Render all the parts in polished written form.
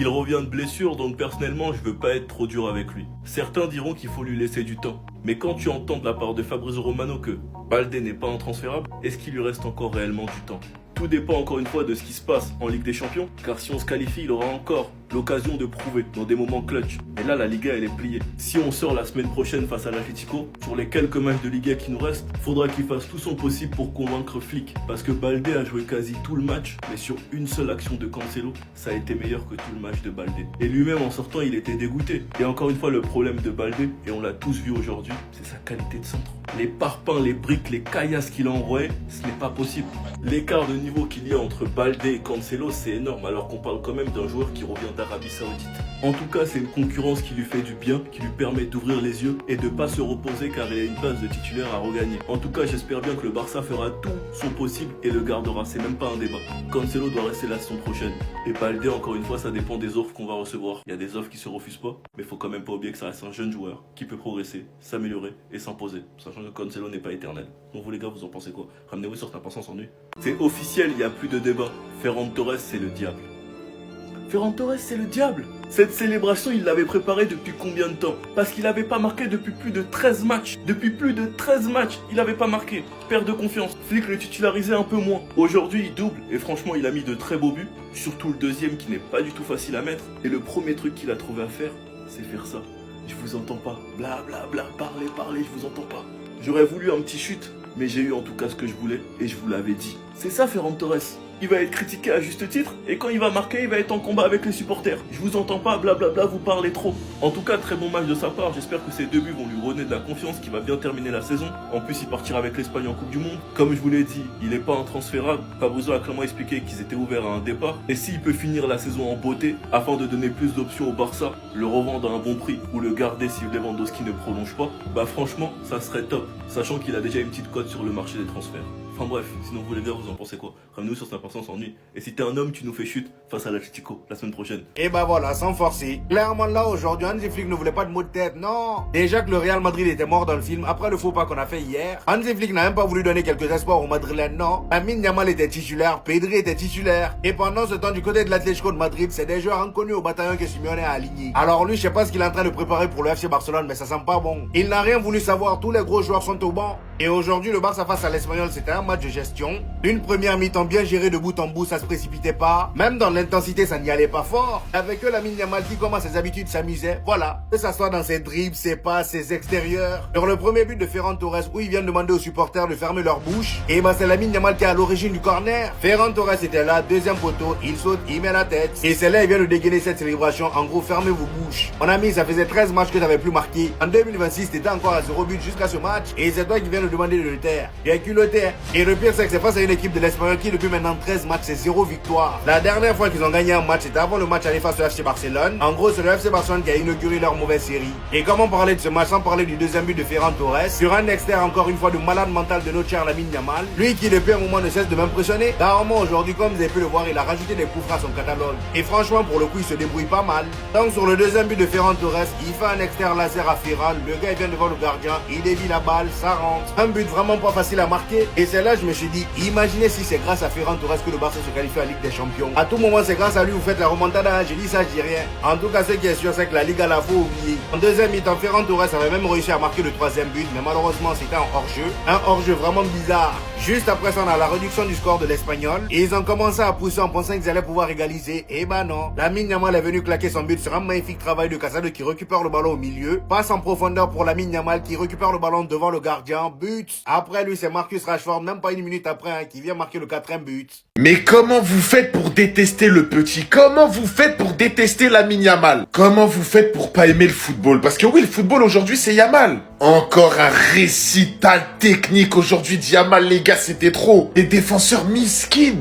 Il revient de blessure, donc personnellement, je veux pas être trop dur avec lui. Certains diront qu'il faut lui laisser du temps. Mais quand tu entends de la part de Fabrizio Romano que Baldé n'est pas intransférable, est-ce qu'il lui reste encore réellement du temps? Tout dépend encore une fois de ce qui se passe en Ligue des Champions, car si on se qualifie, il aura encore l'occasion de prouver dans des moments clutch. Et là, la Liga, elle est pliée. Si on sort la semaine prochaine face à l'Atlético, sur les quelques matchs de Liga qui nous restent, faudra qu'il fasse tout son possible pour convaincre Flick. Parce que Baldé a joué quasi tout le match, mais sur une seule action de Cancelo, ça a été meilleur que tout le match de Baldé. Et lui-même, en sortant, il était dégoûté. Et encore une fois, le problème de Baldé, et on l'a tous vu aujourd'hui, c'est sa qualité de centre. Les parpaings, les briques, les caillasses qu'il a envoyées, ce n'est pas possible. L'écart de niveau qu'il y a entre Baldé et Cancelo, c'est énorme, alors qu'on parle quand même d'un joueur qui revient d'Arabie Saoudite. En tout cas, c'est une concurrence qui lui fait du bien, qui lui permet d'ouvrir les yeux et de pas se reposer car il a une place de titulaire à regagner. En tout cas, j'espère bien que le Barça fera tout son possible et le gardera, c'est même pas un débat. Cancelo doit rester la saison prochaine. Et Baldé, encore une fois, ça dépend des offres qu'on va recevoir. Il y a des offres qui se refusent pas, mais faut quand même pas oublier que ça reste un jeune joueur qui peut progresser, s'améliorer et s'imposer. Sachant que Cancelo n'est pas éternel. Donc vous les gars, vous en pensez quoi? Ramenez-vous sur ta patience en nuit. C'est officiel, il n'y a plus de débat. Ferran Torres, c'est le diable. Ferran Torres, c'est le diable. Cette célébration, il l'avait préparée depuis combien de temps? Parce qu'il n'avait pas marqué depuis plus de 13 matchs. Depuis plus de 13 matchs, il n'avait pas marqué. Perte de confiance. Flick le titularisait un peu moins. Aujourd'hui, il double et franchement, il a mis de très beaux buts. Surtout le deuxième qui n'est pas du tout facile à mettre. Et le premier truc qu'il a trouvé à faire, c'est faire ça. Je vous entends pas. Bla bla bla, parlez, je vous entends pas. J'aurais voulu un petit chute, mais j'ai eu en tout cas ce que je voulais et je vous l'avais dit. C'est ça Ferran Torres. Il va être critiqué à juste titre et quand il va marquer, il va être en combat avec les supporters. Je vous entends pas, blablabla, vous parlez trop. En tout cas, très bon match de sa part. J'espère que ces deux buts vont lui redonner de la confiance, qu'il va bien terminer la saison. En plus, il partira avec l'Espagne en Coupe du Monde. Comme je vous l'ai dit, il n'est pas intransférable. Fabrizio a clairement expliqué qu'ils étaient ouverts à un départ. Et s'il peut finir la saison en beauté, afin de donner plus d'options au Barça, le revendre à un bon prix ou le garder si Lewandowski ne prolonge pas, bah franchement, ça serait top. Sachant qu'il a déjà une petite cote sur le marché des transferts. Enfin bref, sinon vous les gars, vous en pensez quoi? Ramenez-nous sur sa patience en nuit. Et si t'es un homme, tu nous fais chute face à l'Atlético la semaine prochaine. Et bah voilà, sans forcer. Clairement là, aujourd'hui, Hansi Flick ne voulait pas de mots de tête, non. Déjà que le Real Madrid était mort dans le film, après le faux pas qu'on a fait hier, Hansi Flick n'a même pas voulu donner quelques espoirs aux Madrilènes, non. Lamine Yamal était titulaire, Pedri était titulaire. Et pendant ce temps, du côté de l'Atlético de Madrid, c'est des joueurs inconnus au bataillon que Simeone a aligné. Alors lui, je sais pas ce qu'il est en train de préparer pour le FC Barcelone, mais ça sent pas bon. Il n'a rien voulu savoir, tous les gros joueurs sont au banc. Et aujourd'hui, le Barça face à l'Espagnol, c'était un match de gestion. Une première mi-temps bien gérée de bout en bout, ça se précipitait pas. Même dans l'intensité, ça n'y allait pas fort. Avec eux, Lamine Yamal qui, comme à ses habitudes, s'amusait. Voilà. Que ça soit dans ses dribbles, ses passes, ses extérieurs. Sur le premier but de Ferran Torres, où il vient demander aux supporters de fermer leur bouche. Et bah, c'est Lamine Yamal qui est à l'origine du corner. Ferran Torres était là, deuxième poteau, il saute, il met la tête. Et c'est là, il vient de dégainer cette célébration. En gros, fermez vos bouches. Mon ami, ça faisait 13 matchs que t'avais plus marqué. En 2026, t'étais encore à 0 but jusqu'à ce match. Et c'est toi qui viens de demander de le taire. Il est culotté. Et le pire, c'est que c'est face à une équipe de l'Espagnol qui, depuis maintenant 13 matchs, c'est 0 victoire. La dernière fois qu'ils ont gagné un match, c'était avant le match aller face au FC Barcelone. En gros, c'est le FC Barcelone qui a inauguré leur mauvaise série. Et comment parler de ce match sans parler du deuxième but de Ferran Torres sur un extérieur encore une fois de malade mental de notre cher Lamine Yamal. Lui qui depuis un moment ne cesse de m'impressionner. Carrément aujourd'hui, comme vous avez pu le voir, il a rajouté des coups francs à son catalogue. Et franchement, pour le coup, il se débrouille pas mal. Donc sur le deuxième but de Ferran Torres, il fait un extérieur laser à Ferran. Le gars il vient devant le gardien, il dévie la balle, ça rentre. Un but vraiment pas facile à marquer. Et c'est là je me suis dit, imaginez si c'est grâce à Ferran Torres que le Barça se qualifie en Ligue des Champions. À tout moment, c'est grâce à lui vous faites la remontada. J'ai dit ça, je dis rien. En tout cas, ce qui est sûr, c'est que la Liga la faut oublier. En deuxième mi-temps, Ferran Torres avait même réussi à marquer le troisième but, mais malheureusement, c'était un hors-jeu. Un hors-jeu vraiment bizarre. Juste après ça, on a la réduction du score de l'Espagnol. Et ils ont commencé à pousser en pensant qu'ils allaient pouvoir égaliser. Et bah non. Lamine Yamal est venu claquer son but sur un magnifique travail de Casado qui récupère le ballon au milieu. Passe en profondeur pour Lamine Yamal qui récupère le ballon devant le gardien. But. Après lui, c'est Marcus Rashford, même pas une minute après, hein, qui vient marquer le quatrième but. Mais comment vous faites pour détester le petit? Comment vous faites pour détester Lamine Yamal? Comment vous faites pour pas aimer le football? Parce que oui, le football aujourd'hui, c'est Yamal. Encore un récital technique aujourd'hui de Yamal, les gars, c'était trop. Les défenseurs miskins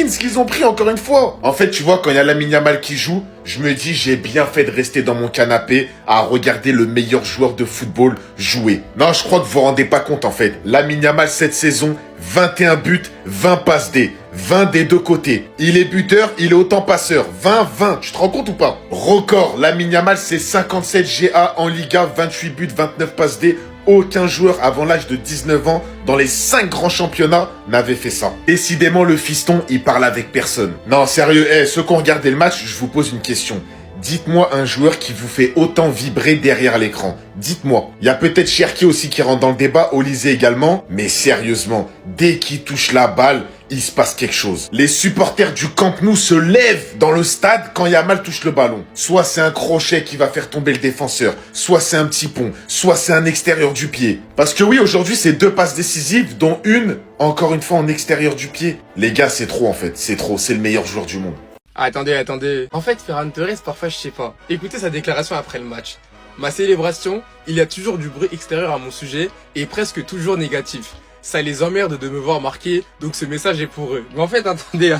ce qu'ils ont pris encore une fois. En fait, tu vois, quand il y a Lamine Yamal qui joue, je me dis, j'ai bien fait de rester dans mon canapé à regarder le meilleur joueur de football jouer. Non, je crois que vous vous rendez pas compte, en fait. Lamine Yamal, cette saison, 21 buts, 20 passes D. 20 des deux côtés. Il est buteur, il est autant passeur. 20-20, tu te rends compte ou pas? Record, Lamine Yamal, c'est 57 GA en Liga, 28 buts, 29 passes D. Aucun joueur avant l'âge de 19 ans dans les 5 grands championnats n'avait fait ça. Décidément, le fiston, il parle avec personne. Non, sérieux, ceux qui ont regardé le match, je vous pose une question. Dites-moi un joueur qui vous fait autant vibrer derrière l'écran. Dites-moi. Il y a peut-être Cherki aussi qui rentre dans le débat, Olysée également. Mais sérieusement, dès qu'il touche la balle, il se passe quelque chose. Les supporters du Camp Nou se lèvent dans le stade quand Yamal touche le ballon. Soit c'est un crochet qui va faire tomber le défenseur, soit c'est un petit pont, soit c'est un extérieur du pied. Parce que oui, aujourd'hui, c'est 2 passes décisives, dont une, encore une fois, en extérieur du pied. Les gars, c'est trop en fait, c'est trop, c'est le meilleur joueur du monde. Attendez. En fait, Ferran Torres, parfois, je sais pas. Écoutez sa déclaration après le match. Ma célébration, il y a toujours du bruit extérieur à mon sujet et presque toujours négatif. Ça les emmerde de me voir marquer, donc ce message est pour eux. Mais en fait, attendez.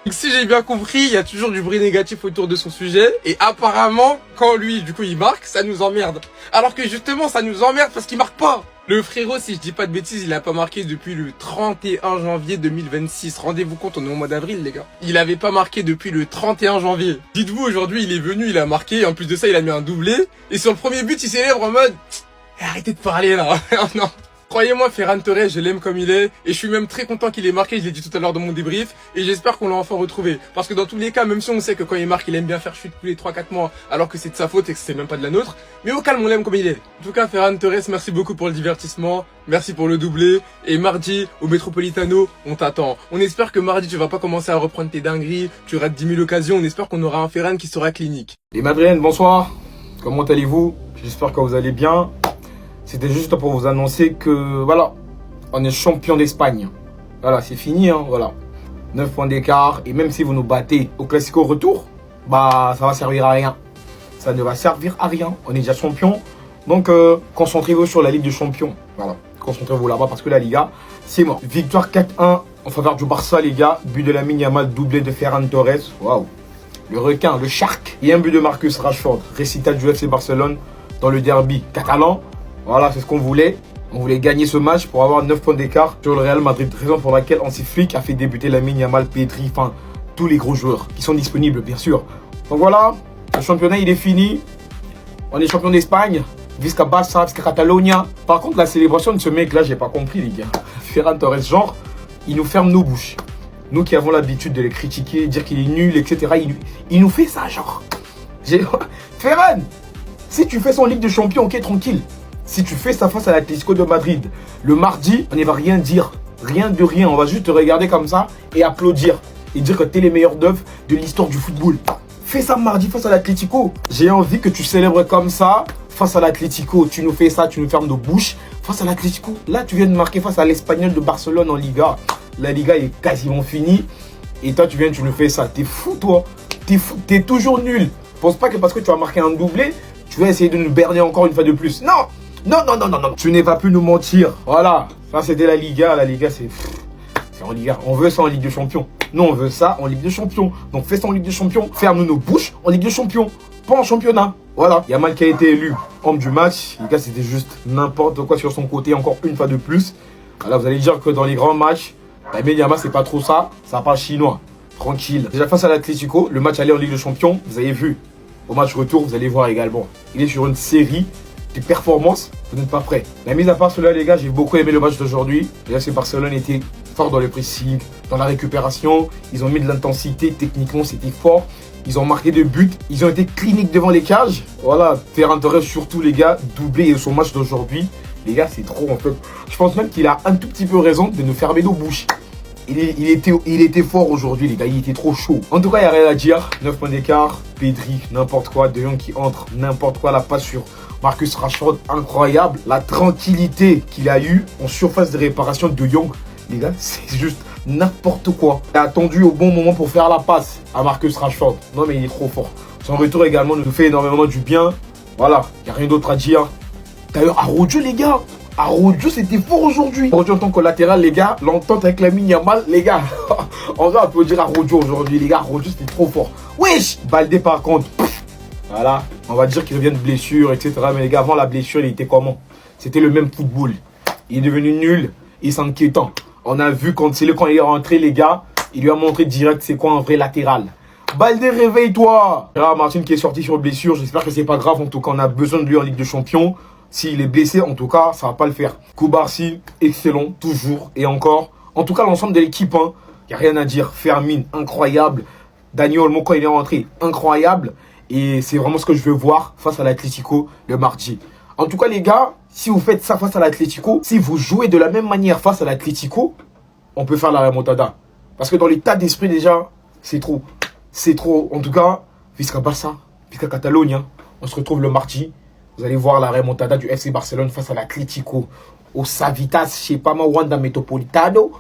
Donc si j'ai bien compris, il y a toujours du bruit négatif autour de son sujet. Et apparemment, quand lui, du coup, il marque, ça nous emmerde. Alors que justement, ça nous emmerde parce qu'il marque pas. Le frérot, si je dis pas de bêtises, il a pas marqué depuis le 31 janvier 2026. Rendez-vous compte, on est au mois d'avril, les gars. Il avait pas marqué depuis le 31 janvier. Dites-vous, aujourd'hui, il est venu, il a marqué. En plus de ça, il a mis un doublé. Et sur le premier but, il célèbre en mode... Arrêtez de parler, là. Non. Croyez-moi, Ferran Torres, je l'aime comme il est, et je suis même très content qu'il ait marqué, je l'ai dit tout à l'heure dans mon débrief, et j'espère qu'on l'a enfin retrouvé. Parce que dans tous les cas, même si on sait que quand il marque, il aime bien faire chute tous les 3-4 mois, alors que c'est de sa faute et que c'est même pas de la nôtre, mais au calme, on l'aime comme il est. En tout cas, Ferran Torres, merci beaucoup pour le divertissement, merci pour le doublé, et mardi, au Metropolitano, on t'attend. On espère que mardi, tu vas pas commencer à reprendre tes dingueries, tu rates 10 000 occasions, on espère qu'on aura un Ferran qui sera clinique. Les Madrilènes, bonsoir, comment allez-vous? J'espère que vous allez bien. C'était juste pour vous annoncer que, voilà, on est champion d'Espagne. Voilà, c'est fini, hein, voilà. 9 points d'écart, et même si vous nous battez au Classico retour, bah, ça va servir à rien. Ça ne va servir à rien, on est déjà champion. Donc, concentrez-vous sur la Ligue des Champions. Voilà, concentrez-vous là-bas parce que la Liga, c'est mort. Victoire 4-1 en faveur du Barça, les gars. But de Lamine Yamal, doublé de Ferran Torres. Waouh. Le requin, le shark. Et un but de Marcus Rashford, récital du FC Barcelone dans le derby catalan. Voilà, c'est ce qu'on voulait. On voulait gagner ce match pour avoir 9 points d'écart sur le Real Madrid. Raison pour laquelle Hansi Flick a fait débuter Lamine Yamal, Pedri, enfin tous les gros joueurs qui sont disponibles, bien sûr. Donc voilà, le championnat il est fini. On est champion d'Espagne. Visca Barça, Visca Catalonia. Par contre, la célébration de ce mec-là, j'ai pas compris, les gars. Ferran Torres, genre, il nous ferme nos bouches. Nous qui avons l'habitude de les critiquer, dire qu'il est nul, etc. Il nous fait ça, genre. Ferran, si tu fais son Ligue de Champions, ok, tranquille. Si tu fais ça face à l'Atlético de Madrid, le mardi, on ne va rien dire. Rien de rien. On va juste te regarder comme ça et applaudir. Et dire que tu es les meilleurs d'œuvre de l'histoire du football. Fais ça mardi face à l'Atlético. J'ai envie que tu célèbres comme ça face à l'Atlético. Tu nous fais ça, tu nous fermes nos bouches. Face à l'Atlético. Là, tu viens de marquer face à l'Espagnol de Barcelone en Liga. La Liga est quasiment finie. Et toi, tu nous fais ça. T'es fou, toi. T'es fou. T'es toujours nul. Pense pas que parce que tu as marqué un doublé, tu vas essayer de nous berner encore une fois de plus. Non. Non. Tu n'es pas pu nous mentir. Voilà. Ça, c'était la Liga. La Liga, c'est en Liga. On veut ça en Ligue de Champions. Nous, on veut ça en Ligue de Champions. Donc, fais ça en Ligue de Champions. Ferme-nous nos bouches en Ligue de Champions. Pas en championnat. Voilà. Yamal qui a été élu homme du match. Les gars, c'était juste n'importe quoi sur son côté. Encore une fois de plus. Voilà, vous allez dire que dans les grands matchs, mais Yamal, c'est pas trop ça. Ça parle chinois. Tranquille. Déjà, face à l'Atlético, le match aller en Ligue de Champions, vous avez vu. Au match retour, vous allez voir également. Il est sur une série de performances. Vous n'êtes pas prêts. La mise à part cela, les gars, j'ai beaucoup aimé le match d'aujourd'hui. Déjà, c'est Barcelone était fort dans le pressing, dans la récupération. Ils ont mis de l'intensité. Techniquement, c'était fort. Ils ont marqué des buts. Ils ont été cliniques devant les cages. Voilà. Ferran Torres, surtout, les gars, doublé son match d'aujourd'hui. Les gars, c'est trop en fait. Je pense même qu'il a un tout petit peu raison de nous fermer nos bouches. Il était fort aujourd'hui, les gars. Il était trop chaud. En tout cas, il n'y a rien à dire. 9 points d'écart. Pedri, n'importe quoi. De Jong qui entre, n'importe quoi. La passe sur Marcus Rashford, incroyable. La tranquillité qu'il a eue en surface de réparation de Jong. Les gars, c'est juste n'importe quoi. Il a attendu au bon moment pour faire la passe à Marcus Rashford. Non, mais il est trop fort. Son retour également nous fait énormément du bien. Voilà, il n'y a rien d'autre à dire. D'ailleurs, Araujo, les gars. Araujo, c'était fort aujourd'hui. Araujo en tant que latéral, les gars. L'entente avec Lamine Yamal, les gars. On va applaudir Araujo aujourd'hui, les gars. Araujo, c'était trop fort. Wesh. Baldé, par contre. Voilà. On va dire qu'il revient de blessure, etc. Mais les gars, avant la blessure, il était comment? C'était le même football. Il est devenu nul et s'inquiétant. On a vu quand il est rentré, les gars. Il lui a montré direct c'est quoi un vrai latéral. Baldé, réveille-toi. Gérard Martin qui est sorti sur blessure. J'espère que c'est pas grave. En tout cas, on a besoin de lui en Ligue des Champions. S'il est blessé, en tout cas, ça va pas le faire. Koubarsi, excellent, toujours et encore. En tout cas, l'ensemble de l'équipe, hein, y a rien à dire. Fermin, incroyable. Dani Olmo, quand il est rentré, incroyable. Et c'est vraiment ce que je veux voir face à l'Atlético le mardi. En tout cas, les gars, si vous faites ça face à l'Atlético, si vous jouez de la même manière face à l'Atlético, on peut faire la remontada. Parce que dans l'état d'esprit déjà, c'est trop. C'est trop. En tout cas, Visca Barça, Visca Catalogne, on se retrouve le mardi. Vous allez voir la remontada du FC Barcelone face à l'Atlético. Au Savitas, je sais pas moi, Wanda Metropolitano.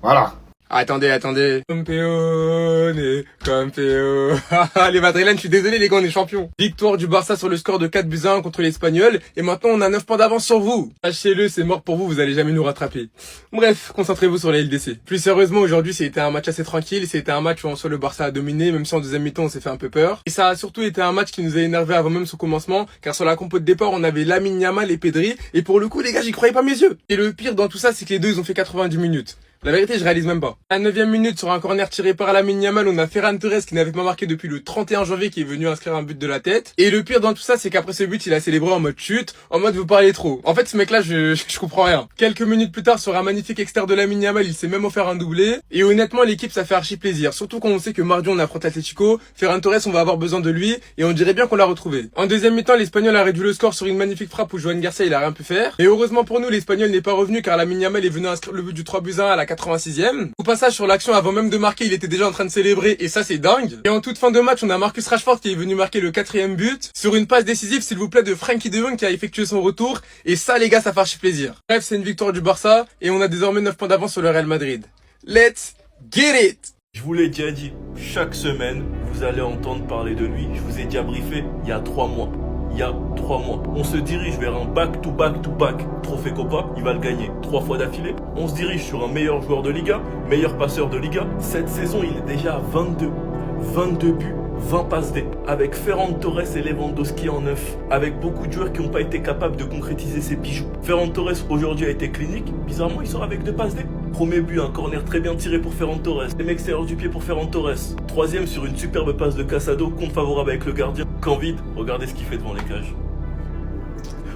Voilà. Attendez. Campeone. Les Madrilènes, je suis désolé les gars, on est champions. Victoire du Barça sur le score de 4-1 contre l'Espagnol. Et maintenant, on a 9 points d'avance sur vous. Lâchez-le, c'est mort pour vous, vous allez jamais nous rattraper. Bref, concentrez-vous sur la LDC. Plus sérieusement, aujourd'hui, c'était un match assez tranquille. C'était un match où en soi le Barça a dominé, même si en deuxième mi-temps, on s'est fait un peu peur. Et ça a surtout été un match qui nous a énervé avant même son commencement. Car sur la compo de départ, on avait Lamine Yamal et Pedri. Et pour le coup, les gars, j'y croyais pas mes yeux. Et le pire dans tout ça, c'est que les deux, ils ont fait 90 minutes. La vérité, je réalise même pas. À la 9e minute, sur un corner tiré par Lamine Yamal, on a Ferran Torres qui n'avait pas marqué depuis le 31 janvier qui est venu inscrire un but de la tête. Et le pire dans tout ça, c'est qu'après ce but, il a célébré en mode chute, en mode vous parlez trop. En fait, ce mec-là, je comprends rien. Quelques minutes plus tard, sur un magnifique extérieur de Lamine Yamal, il s'est même offert un doublé. Et honnêtement, l'équipe, ça fait archi plaisir. Surtout quand on sait que mardi, on affronte l'Atlético. Ferran Torres, on va avoir besoin de lui. Et on dirait bien qu'on l'a retrouvé. En deuxième mi-temps, l'Espagnol a réduit le score sur une magnifique frappe où Joan Garcia, il a rien pu faire. Et heureusement pour nous, l'Espagnol n'est pas revenu car Lamine Yamal est venu inscrire le but du 3-1 à la 86e. Au passage, sur l'action, avant même de marquer, il était déjà en train de célébrer, et ça, c'est dingue. Et en toute fin de match, on a Marcus Rashford qui est venu marquer le 4e but, sur une passe décisive, s'il vous plaît, de Frenkie de Jong qui a effectué son retour, et ça, les gars, ça fait archi plaisir. Bref, c'est une victoire du Barça, et on a désormais 9 points d'avance sur le Real Madrid. Let's get it! Je vous l'ai déjà dit, chaque semaine, vous allez entendre parler de lui. Je vous ai déjà briefé il y a 3 mois. On se dirige vers un back-to-back trophée Copa, il va le gagner 3 fois d'affilée. On se dirige sur un meilleur joueur de Liga, meilleur passeur de Liga. Cette saison, il est déjà à 22 buts, 20 passes D, avec Ferran Torres et Lewandowski en 9, avec beaucoup de joueurs qui n'ont pas été capables de concrétiser ses bijoux. Ferran Torres aujourd'hui a été clinique, bizarrement il sort avec 2 passes D. Premier but, un corner très bien tiré pour Ferran Torres, même extérieur du pied pour Ferran Torres. Troisième sur une superbe passe de Casado, compte favorable avec le gardien. Camp vide, regardez ce qu'il fait devant les cages.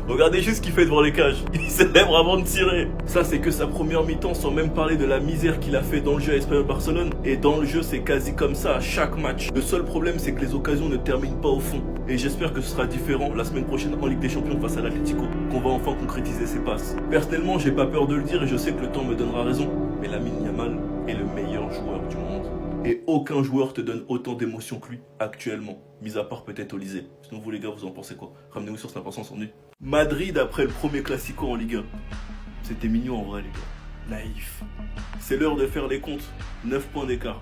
Regardez juste ce qu'il fait devant les cages. Il célèbre avant de tirer. Ça, c'est que sa première mi-temps, sans même parler de la misère qu'il a fait dans le jeu à Espanyol Barcelone. Et dans le jeu, c'est quasi comme ça à chaque match. Le seul problème, c'est que les occasions ne terminent pas au fond. Et j'espère que ce sera différent la semaine prochaine en Ligue des Champions face à l'Atlético. Qu'on va enfin concrétiser ses passes. Personnellement, j'ai pas peur de le dire et je sais que le temps me donnera raison. Mais Lamine Yamal est le meilleur joueur du monde. Et aucun joueur te donne autant d'émotions que lui actuellement, mis à part peut-être Olysée. Sinon vous les gars, vous en pensez quoi? Ramenez-vous sur Snap sans nuit. Madrid après le premier Classico en Ligue 1. C'était mignon en vrai les gars. Naïf. C'est l'heure de faire les comptes. 9 points d'écart.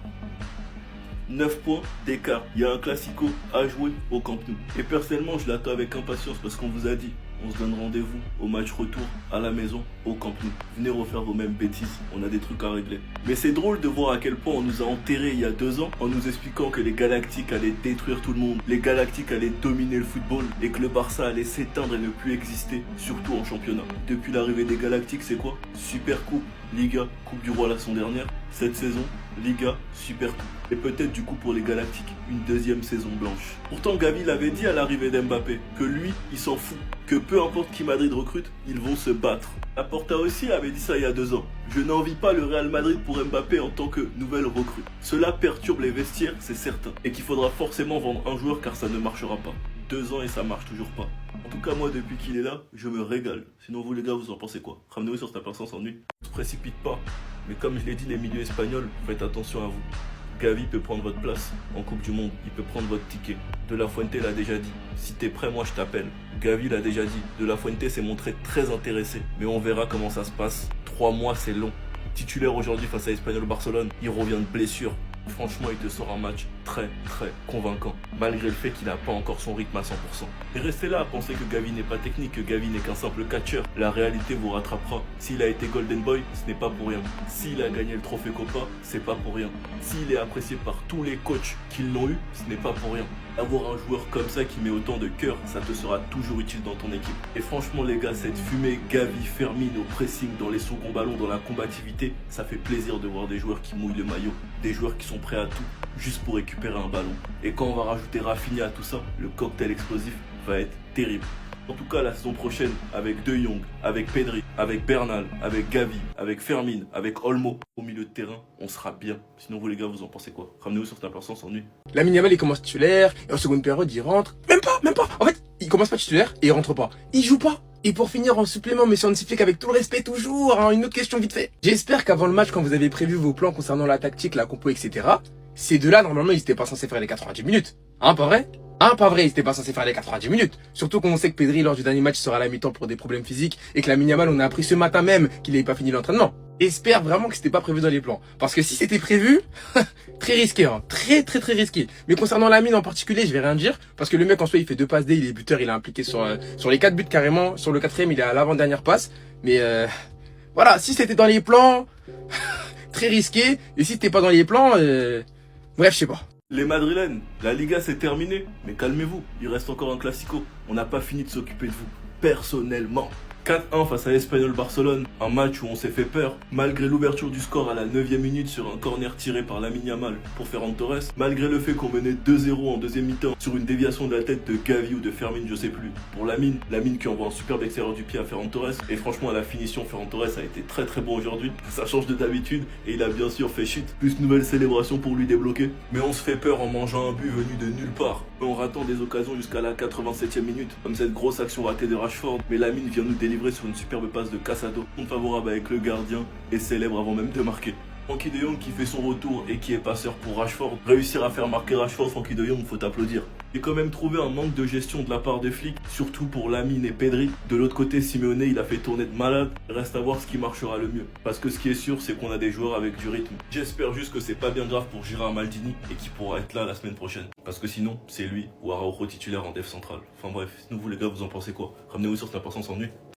9 points d'écart. Il y a un Classico à jouer au Camp Nou. Et personnellement, je l'attends avec impatience parce qu'on vous a dit, on se donne rendez-vous au match retour à la maison au Camp Nou. Venez refaire vos mêmes bêtises, on a des trucs à régler. Mais c'est drôle de voir à quel point on nous a enterrés il y a 2 ans en nous expliquant que les Galactiques allaient détruire tout le monde, les Galactiques allaient dominer le football et que le Barça allait s'éteindre et ne plus exister, surtout en championnat. Depuis l'arrivée des Galactiques, c'est quoi? Super Coupe, Liga, Coupe du Roi la saison dernière. Cette saison, Liga, Super Coupe. Et peut-être du coup pour les Galactiques, une deuxième saison blanche. Pourtant Gavi l'avait dit à l'arrivée d'Mbappé, que lui, il s'en fout. Que peu importe qui Madrid recrute, ils vont se battre. Laporta aussi avait dit ça il y a 2 ans. Je n'envie pas le Real Madrid pour Mbappé en tant que nouvelle recrue. Cela perturbe les vestiaires, c'est certain. Et qu'il faudra forcément vendre un joueur car ça ne marchera pas. 2 ans et ça marche toujours pas. En tout cas moi depuis qu'il est là, je me régale. Sinon vous les gars, vous en pensez quoi? Ramenez-vous sur Snap sans nuit. Ne se précipite pas. Mais comme je l'ai dit, les milieux espagnols, faites attention à vous. Gavi peut prendre votre place en Coupe du Monde, il peut prendre votre ticket. De La Fuente l'a déjà dit, si t'es prêt, moi je t'appelle. Gavi l'a déjà dit, De La Fuente s'est montré très intéressé. Mais on verra comment ça se passe. 3 mois c'est long. Titulaire aujourd'hui face à Espanyol Barcelone, il revient de blessure. Franchement, il te sort un match très convaincant, malgré le fait qu'il n'a pas encore son rythme à 100%. Et restez là à penser que Gavi n'est pas technique, que Gavi n'est qu'un simple catcheur. La réalité vous rattrapera. S'il a été Golden Boy, ce n'est pas pour rien. S'il a gagné le trophée Copa, c'est pas pour rien. S'il est apprécié par tous les coachs qui l'ont eu, ce n'est pas pour rien. Avoir un joueur comme ça qui met autant de cœur, ça te sera toujours utile dans ton équipe. Et franchement les gars, cette fumée Gavi, Fermin au pressing, dans les seconds ballons, dans la combativité, ça fait plaisir de voir des joueurs qui mouillent le maillot, des joueurs qui sont prêts à tout, juste pour récupérer un ballon. Et quand on va rajouter Rafinha à tout ça, le cocktail explosif va être terrible. En tout cas, la saison prochaine, avec De Jong, avec Pedri, avec Bernal, avec Gavi, avec Fermin, avec Olmo, au milieu de terrain, on sera bien. Sinon, vous les gars, vous en pensez quoi? Ramenez-vous sur cette personne s'ennuie. Lamine Yamal, il commence titulaire, et en seconde période, il rentre. Même pas. En fait, il commence pas titulaire et il rentre pas. Il joue pas. Et pour finir en supplément, mais scientifique avec tout le respect toujours, hein, une autre question vite fait. J'espère qu'avant le match, quand vous avez prévu vos plans concernant la tactique, la compo, etc., ces deux-là, normalement, ils étaient pas censés faire les 90 minutes. Hein, pas vrai? Hein, pas vrai, ils étaient pas censés faire les 90 minutes. Surtout qu'on sait que Pedri, lors du dernier match, sera à la mi-temps pour des problèmes physiques et que Lamine Yamal, on a appris ce matin même qu'il n'avait pas fini l'entraînement. J'espère vraiment que c'était pas prévu dans les plans. Parce que si c'était prévu, très risqué, hein. Très risqué. Mais concernant Lamine en particulier, je vais rien dire. Parce que le mec, en soi, il fait 2 passes D, il est buteur, il est impliqué sur les 4 buts carrément. Sur le 4e, il est à l'avant-dernière passe. Mais, voilà, si c'était dans les plans, très risqué. Et si c'était pas dans les plans, bref, je sais pas. Les Madrilènes, la Liga c'est terminé, mais calmez-vous, il reste encore un classico. On n'a pas fini de s'occuper de vous, personnellement. 4-1 face à Espanyol Barcelone, un match où on s'est fait peur, malgré l'ouverture du score à la 9e minute sur un corner tiré par Lamine Yamal pour Ferran Torres, malgré le fait qu'on menait 2-0 en deuxième mi-temps sur une déviation de la tête de Gavi ou de Fermin, je sais plus. Pour Lamine qui envoie un superbe extérieur du pied à Ferran Torres, et franchement à la finition, Ferran Torres a été très bon aujourd'hui, ça change de d'habitude, et il a bien sûr fait chute, plus nouvelle célébration pour lui débloquer. Mais on se fait peur en mangeant un but venu de nulle part, en ratant des occasions jusqu'à la 87e minute, comme cette grosse action ratée de Rashford, mais Lamine vient nous délivrer sur une superbe passe de Casado, compte favorable avec le gardien et célèbre avant même de marquer. Frenkie de Jong qui fait son retour et qui est passeur pour Rashford. Réussir à faire marquer Rashford, Frenkie de Jong, faut applaudir. J'ai quand même trouvé un manque de gestion de la part des flics, surtout pour Lamine et Pedri. De l'autre côté, Simeone, il a fait tourner de malade. Reste à voir ce qui marchera le mieux. Parce que ce qui est sûr, c'est qu'on a des joueurs avec du rythme. J'espère juste que c'est pas bien grave pour Gérard Maldini et qu'il pourra être là la semaine prochaine. Parce que sinon, c'est lui ou Araujo titulaire en def central. Enfin bref, sinon vous les gars, vous en pensez quoi? Ramenez-vous sur cette importance s'ennuie.